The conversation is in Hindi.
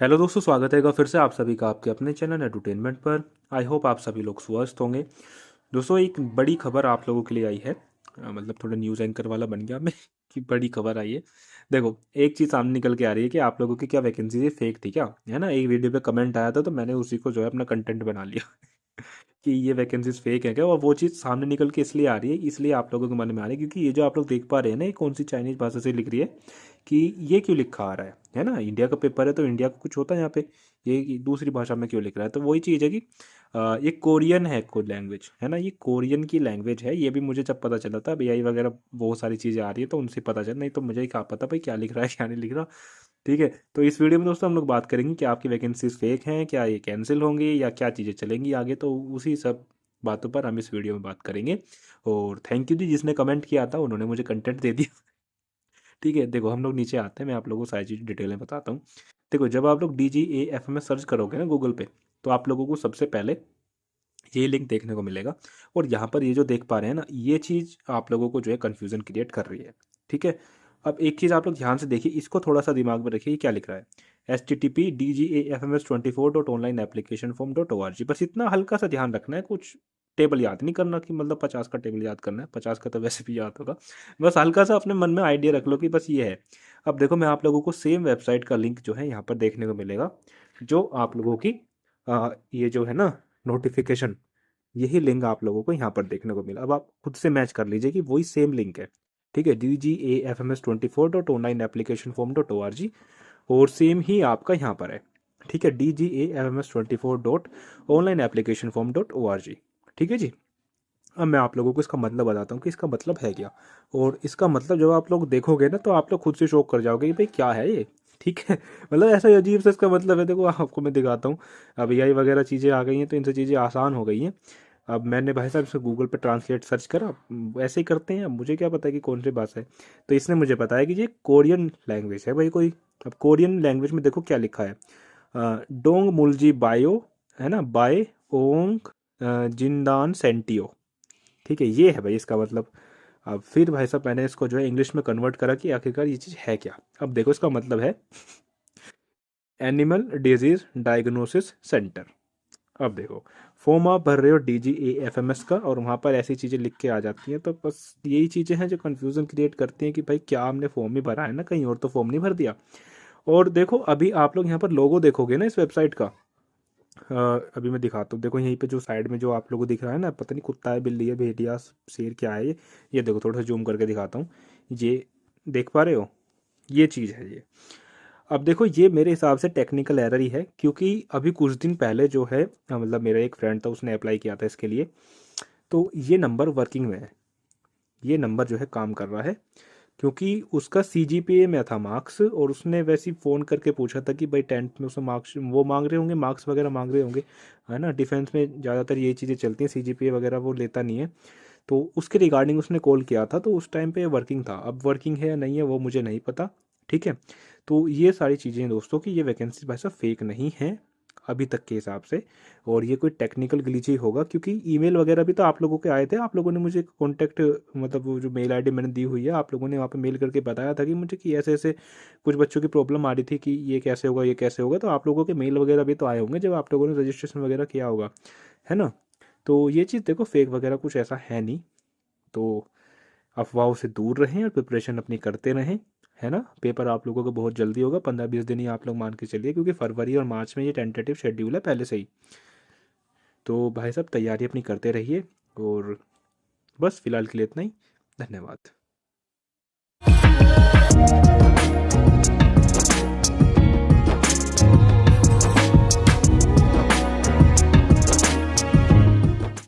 हेलो दोस्तों, स्वागत है फिर से आप सभी का आपके अपने चैनल एडुटेनमेंट पर। आई होप आप सभी लोग स्वस्थ होंगे। दोस्तों, एक बड़ी खबर आप लोगों के लिए आई है। मतलब थोड़ा न्यूज़ एंकर वाला बन गया मैं कि बड़ी खबर आई है। देखो, एक चीज़ सामने निकल के आ रही है कि आप लोगों की क्या वैकेंसी ये फेक थी क्या, है ना। एक वीडियो पे कमेंट आया था तो मैंने उसी को जो है अपना कंटेंट बना लिया कि ये वैकेंसीज फेक है क्या। और वो चीज़ सामने निकल के इसलिए आ रही है, इसलिए आप लोगों के मन में आ रही है क्योंकि ये जो आप लोग देख पा रहे हैं ना, ये कौन सी चाइनीज़ भाषा से लिख रही है कि ये क्यों लिखा आ रहा है ना। इंडिया का पेपर है तो इंडिया का कुछ होता है यहाँ पे, ये दूसरी भाषा में क्यों लिख रहा है। तो वही चीज़ है कि ये कोरियन है, कोई लैंग्वेज है ना, ये कोरियन की लैंग्वेज है। ये भी मुझे जब पता चला था, अब एआई वगैरह बहुत सारी चीज़ें आ रही है तो उनसे पता चल, नहीं तो मुझे ही क्या पता भाई क्या लिख रहा है क्या नहीं लिख रहा। ठीक है, तो इस वीडियो में दोस्तों हम लोग बात करेंगे कि आपकी वैकेंसीज फेक हैं क्या, ये कैंसिल होंगी या क्या चीज़ें चलेंगी आगे। तो उसी सब बातों पर हम इस वीडियो में बात करेंगे। और थैंक यू जी, जिसने कमेंट किया था उन्होंने मुझे कंटेंट दे दिया। ठीक है, देखो हम लोग नीचे आते हैं, मैं आप लोगों को सारी चीज़ डिटेल में बताता हूँ। देखो, जब आप लोग DGAFMS सर्च करोगे ना गूगल पे, तो आप लोगों को सबसे पहले ये लिंक देखने को मिलेगा। और यहाँ पर ये जो देख पा रहे हैं ना, ये चीज़ आप लोगों को जो है कन्फ्यूज़न क्रिएट कर रही है। ठीक है, अब एक चीज़ आप लोग ध्यान से देखिए, इसको थोड़ा सा दिमाग में रखिए, ये क्या लिख रहा है। http://DGAFMS24.onlineapplicationform.org। बस इतना हल्का सा ध्यान रखना है, कुछ टेबल याद नहीं करना कि मतलब 50 का टेबल याद करना है, 50 का तो वैसे भी याद होगा। बस हल्का सा अपने मन में आइडिया रख लो कि बस ये है। अब देखो, मैं आप लोगों को सेम वेबसाइट का लिंक जो है यहाँ पर देखने को मिलेगा, जो आप लोगों की ये जो है ना नोटिफिकेशन, यही लिंक आप लोगों को यहाँ पर देखने को मिला। अब आप खुद से मैच कर लीजिए कि वही सेम लिंक है। ठीक है, DGAFMS24.onlineapplicationform.org, और सेम ही आपका यहाँ पर है। ठीक है, DGAFMS24.onlineapplicationform.org। ठीक है जी। अब मैं आप लोगों को इसका मतलब बताता हूँ कि इसका मतलब है क्या। और इसका मतलब जब आप लोग देखोगे ना, तो आप लोग खुद से शॉक कर जाओगे कि भाई क्या है ये। ठीक है, मतलब ऐसा अजीब सा इसका मतलब है। देखो आपको मैं दिखाता हूँ। अब एआई वगैरह चीज़ें आ गई हैं तो इनसे चीज़ें आसान हो गई हैं। अब मैंने भाई साहब इसे गूगल पे ट्रांसलेट सर्च करा, ऐसे ही करते हैं, अब मुझे क्या पता है कि कौन सी भाषा है। तो इसने मुझे बताया कि ये कोरियन लैंग्वेज है भाई कोई। अब कोरियन लैंग्वेज में देखो क्या लिखा है, डोंग मुलजी बायो, है ना, बाय ओंग जिंदान सेंटियो। ठीक है, ये है भाई इसका मतलब। अब फिर भाई साहब मैंने इसको जो है इंग्लिश में कन्वर्ट करा कि आखिरकार ये चीज़ है क्या। अब देखो इसका मतलब है एनिमल डिजीज डायग्नोसिस सेंटर। अब देखो, फॉर्म आप भर रहे हो DGAFMS का, और वहाँ पर ऐसी चीज़ें लिख के आ जाती हैं। तो बस यही चीज़ें हैं जो कन्फ्यूज़न क्रिएट करती हैं कि भाई क्या हमने फॉर्म ही भरा है ना, कहीं और तो फॉर्म नहीं भर दिया। और देखो अभी आप लोग यहाँ पर लोगो देखोगे ना इस वेबसाइट का, अभी मैं दिखाता हूँ। देखो यहीं पे जो साइड में जो आप लोगों को दिख रहा है ना, पता नहीं कुत्ता है, बिल्ली है, भेड़िया, शेर, क्या है ये देखो थोड़ा सा जूम करके दिखाता हूँ। ये देख पा रहे हो, ये चीज़ है ये। अब देखो, ये मेरे हिसाब से टेक्निकल एरर ही है, क्योंकि अभी कुछ दिन पहले जो है मतलब मेरा एक फ्रेंड था, उसने अप्लाई किया था इसके लिए। तो ये नंबर वर्किंग में है, ये नंबर जो है काम कर रहा है, क्योंकि उसका CGPA में था मार्क्स। और उसने वैसे ही फ़ोन करके पूछा था कि भाई 10th में उसमें मार्क्स वो मांग रहे होंगे, मार्क्स वगैरह मांग रहे होंगे, है ना। डिफेंस में ज़्यादातर यही चीज़ें चलती हैं, CGPA वगैरह वो लेता नहीं है। तो उसके रिगार्डिंग उसने कॉल किया था, तो उस टाइम पे वर्किंग था। अब वर्किंग है या नहीं है वो मुझे नहीं पता। ठीक है, तो ये सारी चीज़ें हैं दोस्तों कि ये वैकेंसी भाई साहब फेक नहीं है अभी तक के हिसाब से। और ये कोई टेक्निकल ग्लिच ही होगा, क्योंकि ईमेल वगैरह भी तो आप लोगों के आए थे। आप लोगों ने मुझे कॉन्टैक्ट, मतलब वो जो मेल आईडी मैंने दी हुई है, आप लोगों ने वहाँ पे मेल करके बताया था कि मुझे कि ऐसे ऐसे कुछ बच्चों की प्रॉब्लम आ रही थी कि ये कैसे होगा, ये कैसे होगा। तो आप लोगों के मेल वगैरह भी तो आए होंगे जब आप लोगों ने रजिस्ट्रेशन वगैरह किया होगा, है ना। तो ये चीज़ देखो, फेक वगैरह कुछ ऐसा है नहीं। तो अफवाहों से दूर रहें और प्रिपरेशन अपनी करते रहें, है ना। पेपर आप लोगों को बहुत जल्दी होगा, 15-20 दिन ही आप लोग मान के चलिए, क्योंकि फरवरी और मार्च में ये टेंटेटिव शेड्यूल है पहले से ही। तो भाई साहब तैयारी अपनी करते रहिए। और बस फिलहाल के लिए इतना ही। धन्यवाद।